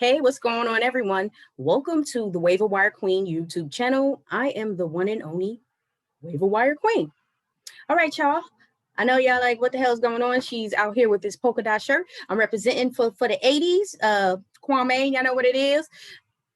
Hey, what's going on, everyone? Welcome to the Waiver Wire Queen YouTube channel. I am the one and only Waiver Wire Queen. All right, y'all. I know y'all like, what the hell's going on? She's out here with this polka dot shirt. I'm representing for the 80s. Kwame, y'all know what it is.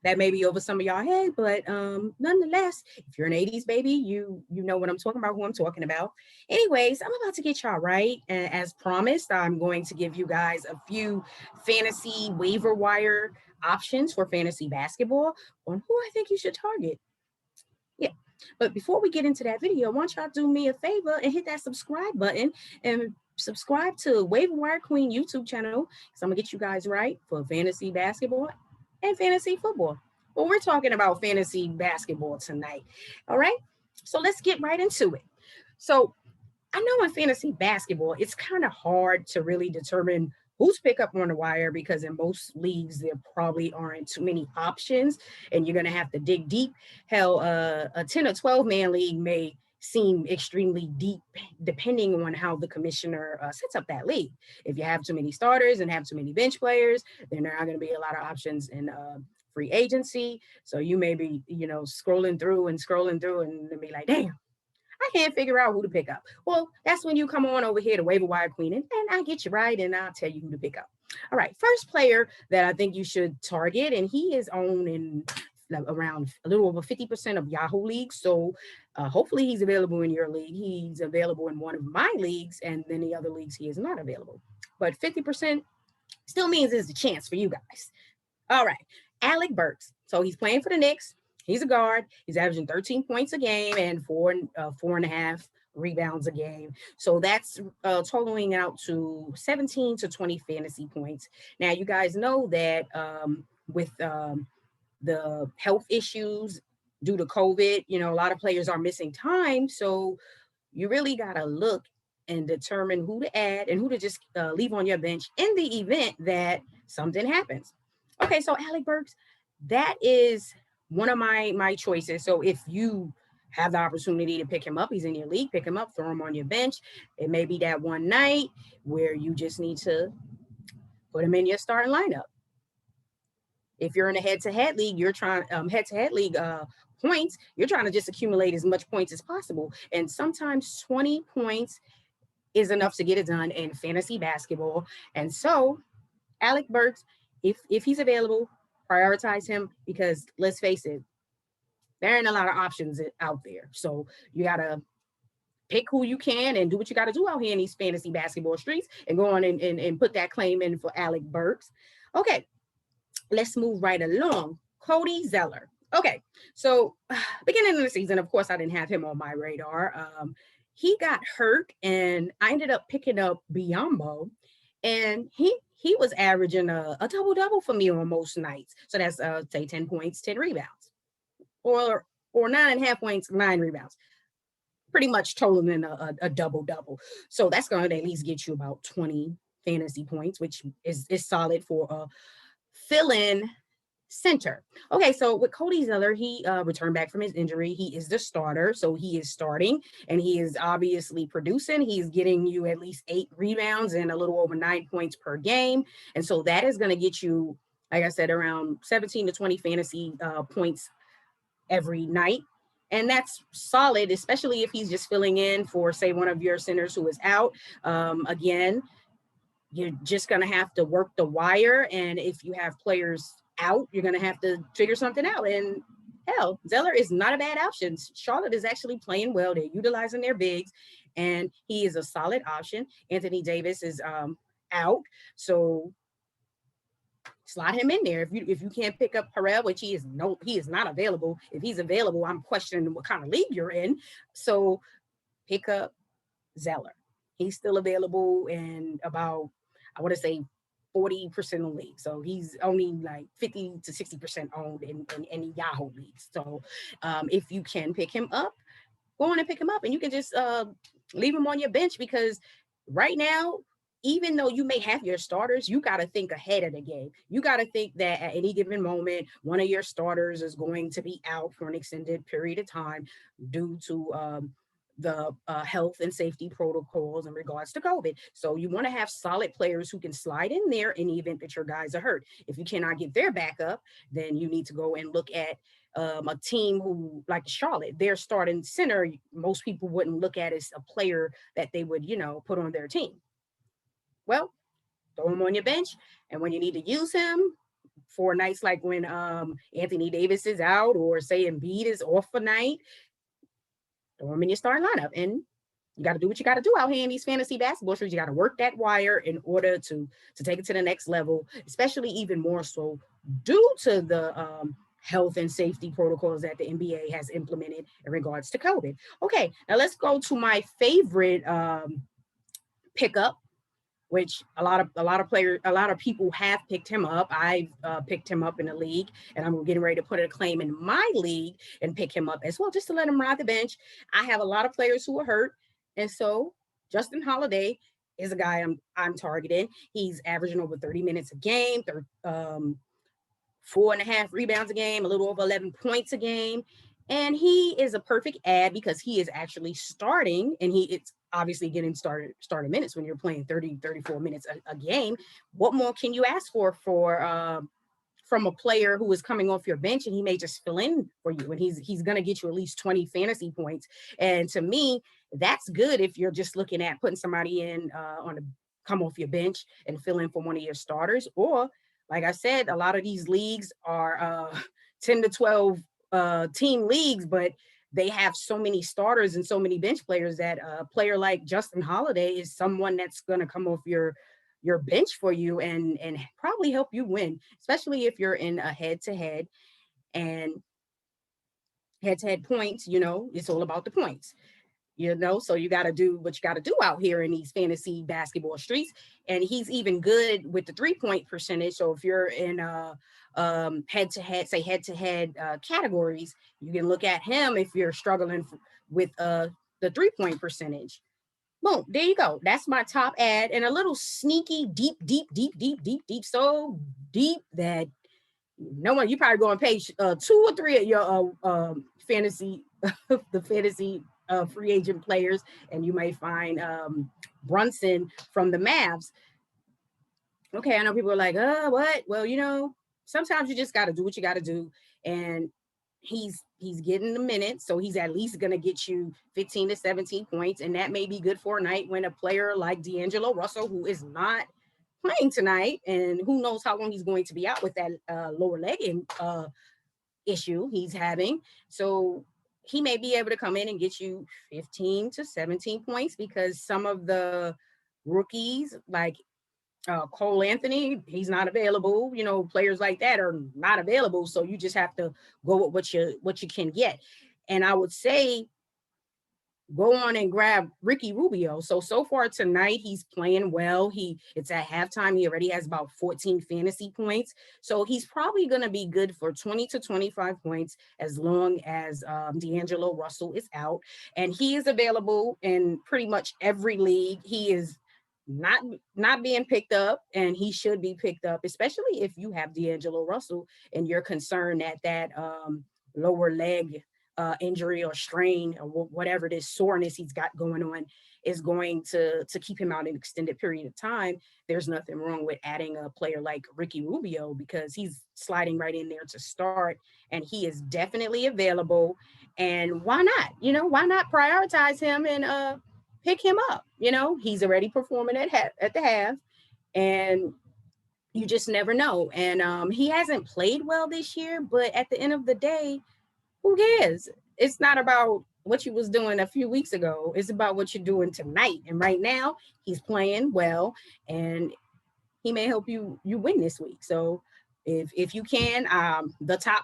That may be over some of y'all head, but nonetheless, if you're an 80s baby, you know what I'm talking about, who I'm talking about. Anyways, I'm about to get y'all right. And as promised, I'm going to give you guys a few fantasy waiver wire options for fantasy basketball on who I think you should target. Yeah. But before we get into that video, I want y'all to do me a favor and hit that subscribe button and subscribe to Waiver Wire Queen YouTube channel. So I'm gonna get you guys right for fantasy basketball and fantasy football. Well, we're talking about fantasy basketball tonight. All right. So let's get right into it. So I know in fantasy basketball, it's kind of hard to really determine who's pick up on the wire because in most leagues, there probably aren't too many options and you're going to have to dig deep. Hell, a 10 or 12 man league may seem extremely deep depending on how the commissioner sets up that league. If you have too many starters and have too many bench players, then there are going to be a lot of options in free agency. So you may be, scrolling through and be like, damn, I can't figure out who to pick up. Well, that's when you come on over here to Waiver Wire Queen, and I get you right, and I'll tell you who to pick up. All right, first player that I think you should target, and he is owned in around a little over 50% of Yahoo leagues. So hopefully he's available in your league. He's available in one of my leagues, and then the other leagues he is not available. But 50% still means there's a chance for you guys. All right, Alec Burks. So he's playing for the Knicks. He's a guard. He's averaging 13 points a game and four and a half rebounds a game. So that's totaling out to 17 to 20 fantasy points. Now, you guys know that with the health issues due to COVID, a lot of players are missing time. So you really got to look and determine who to add and who to just leave on your bench in the event that something happens. Okay, so Alec Burks, that is one of my choices. So if you have the opportunity to pick him up, he's in your league, pick him up, throw him on your bench. It may be that one night where you just need to put him in your starting lineup. If you're in a head-to-head league, you're trying head-to-head league points, you're trying to just accumulate as much points as possible. And sometimes 20 points is enough to get it done in fantasy basketball. And so Alec Burks, if he's available, prioritize him because let's face it, there ain't a lot of options out there. So you got to pick who you can and do what you got to do out here in these fantasy basketball streets and go on and put that claim in for Alec Burks. Okay, let's move right along. Cody Zeller. Okay, so beginning of the season, of course, I didn't have him on my radar. He got hurt and I ended up picking up Biombo, and he was averaging a double-double for me on most nights. So that's, say, 10 points, 10 rebounds. Or 9.5 points, 9 rebounds. Pretty much totaling a double-double. So that's going to at least get you about 20 fantasy points, which is solid for a fill-in center. Okay, so with Cody Zeller, he returned back from his injury. He is the starter, so he is starting, and he is obviously producing. He's getting you at least 8 rebounds and a little over 9 points per game, and so that is going to get you, like I said, around 17 to 20 fantasy points every night. And that's solid, especially if he's just filling in for, say, one of your centers who is out. Again, you're just going to have to work the wire, and if you have players out, you're going to have to figure something out. And hell, Zeller is not a bad option. Charlotte is actually playing well. They're utilizing their bigs, and he is a solid option. Anthony Davis is out, so slot him in there. If you can't pick up Harrell, which he is not available. If he's available, I'm questioning what kind of league you're in. So pick up Zeller. He's still available in about, I want to say, 40% of leagues. So he's only like 50 to 60% owned in any Yahoo leagues. So if you can pick him up, go on and pick him up, and you can just leave him on your bench, because right now, even though you may have your starters, you got to think ahead of the game. You got to think that at any given moment, one of your starters is going to be out for an extended period of time due to the health and safety protocols in regards to COVID. So you want to have solid players who can slide in there in the event that your guys are hurt. If you cannot get their backup, then you need to go and look at a team who, like Charlotte, their starting center, most people wouldn't look at as a player that they would, put on their team. Well, throw him on your bench, and when you need to use him for nights like when Anthony Davis is out, or say Embiid is off for night, throw him in your starting lineup. And you got to do what you got to do out here in these fantasy basketball streets. You got to work that wire in order to take it to the next level, especially even more so due to the health and safety protocols that the NBA has implemented in regards to COVID. Okay, now let's go to my favorite pickup, which a lot of people have picked him up. I've picked him up in the league, and I'm getting ready to put a claim in my league and pick him up as well, just to let him ride the bench. I have a lot of players who are hurt, and so Justin Holiday is a guy I'm targeting. He's averaging over 30 minutes a game, 4.5 rebounds a game, a little over 11 points a game. And he is a perfect ad because he is actually starting, and it's obviously getting started minutes when you're playing 30, 34 minutes a game. What more can you ask for from a player who is coming off your bench, and he may just fill in for you, and he's going to get you at least 20 fantasy points. And to me, that's good if you're just looking at putting somebody in come off your bench and fill in for one of your starters. Or, like I said, a lot of these leagues are 10 to 12 team leagues, but they have so many starters and so many bench players that a player like Justin Holiday is someone that's going to come off your bench for you and probably help you win, especially if you're in a head-to-head. And head-to-head points, it's all about the points. So you got to do what you got to do out here in these fantasy basketball streets. And he's even good with the 3-point percentage. So if you're in head-to-head categories, you can look at him if you're struggling with the 3-point percentage. Boom, there you go. That's my top ad, and a little sneaky, deep, so deep that no one, you probably go and pay 2 or 3 of your fantasy, the fantasy free agent players, and you may find Brunson from the Mavs. Okay, I know people are like, what? Well, sometimes you just got to do what you got to do, and he's getting the minutes, so he's at least going to get you 15 to 17 points, and that may be good for a night when a player like D'Angelo Russell, who is not playing tonight, and who knows how long he's going to be out with that lower leg issue he's having. So he may be able to come in and get you 15 to 17 points, because some of the rookies like Cole Anthony, he's not available. Players like that are not available. So you just have to go with what you can get. And I would say go on and grab Ricky Rubio. So far tonight, he's playing well. It's at halftime. He already has about 14 fantasy points. So he's probably going to be good for 20 to 25 points as long as D'Angelo Russell is out. And he is available in pretty much every league. He is not being picked up, and he should be picked up, especially if you have D'Angelo Russell and you're concerned that lower leg injury or strain or whatever this soreness he's got going on is going to keep him out an extended period of time. There's nothing wrong with adding a player like Ricky Rubio, because he's sliding right in there to start, and he is definitely available. And why not? Why not prioritize him and pick him up? He's already performing at the half, and you just never know. And he hasn't played well this year, but at the end of the day, who cares? It's not about what you was doing a few weeks ago. It's about what you're doing tonight. And right now, he's playing well, and he may help you win this week. So if you can, the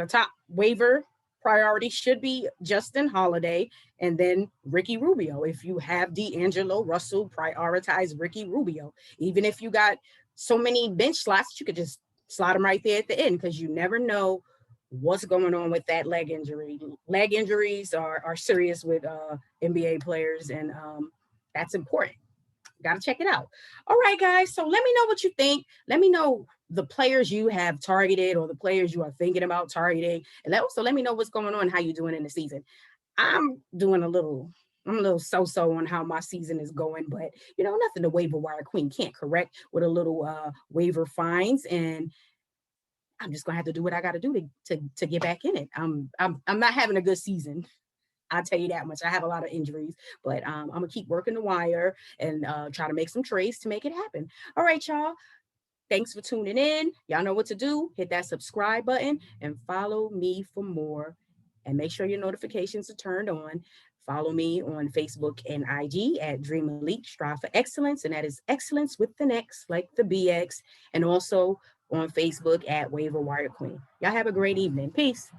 top waiver priority should be Justin Holiday and then Ricky Rubio. If you have D'Angelo Russell, prioritize Ricky Rubio. Even if you got so many bench slots, you could just slot them right there at the end, because you never know what's going on with that leg injury. Leg injuries are serious with NBA players, and that's important. Got to check it out. All right, guys. So let me know what you think. Let me know the players you have targeted or the players you are thinking about targeting. And also let me know what's going on, how you're doing in the season. I'm doing a little I'm a little so-so on how my season is going, but nothing the waiver wire queen can't correct with a little waiver fines, and I'm just gonna have to do what I got to do to get back in it. I'm not having a good season. I'll tell you that much. I have a lot of injuries, but I'm gonna keep working the wire and try to make some trades to make it happen. All right, y'all. Thanks for tuning in. Y'all know what to do. Hit that subscribe button and follow me for more. And make sure your notifications are turned on. Follow me on Facebook and IG at Dream Elite, Strive for Excellence. And that is excellence with an X, like the BX. And also on Facebook at Waiver Wire Queen. Y'all have a great evening. Peace.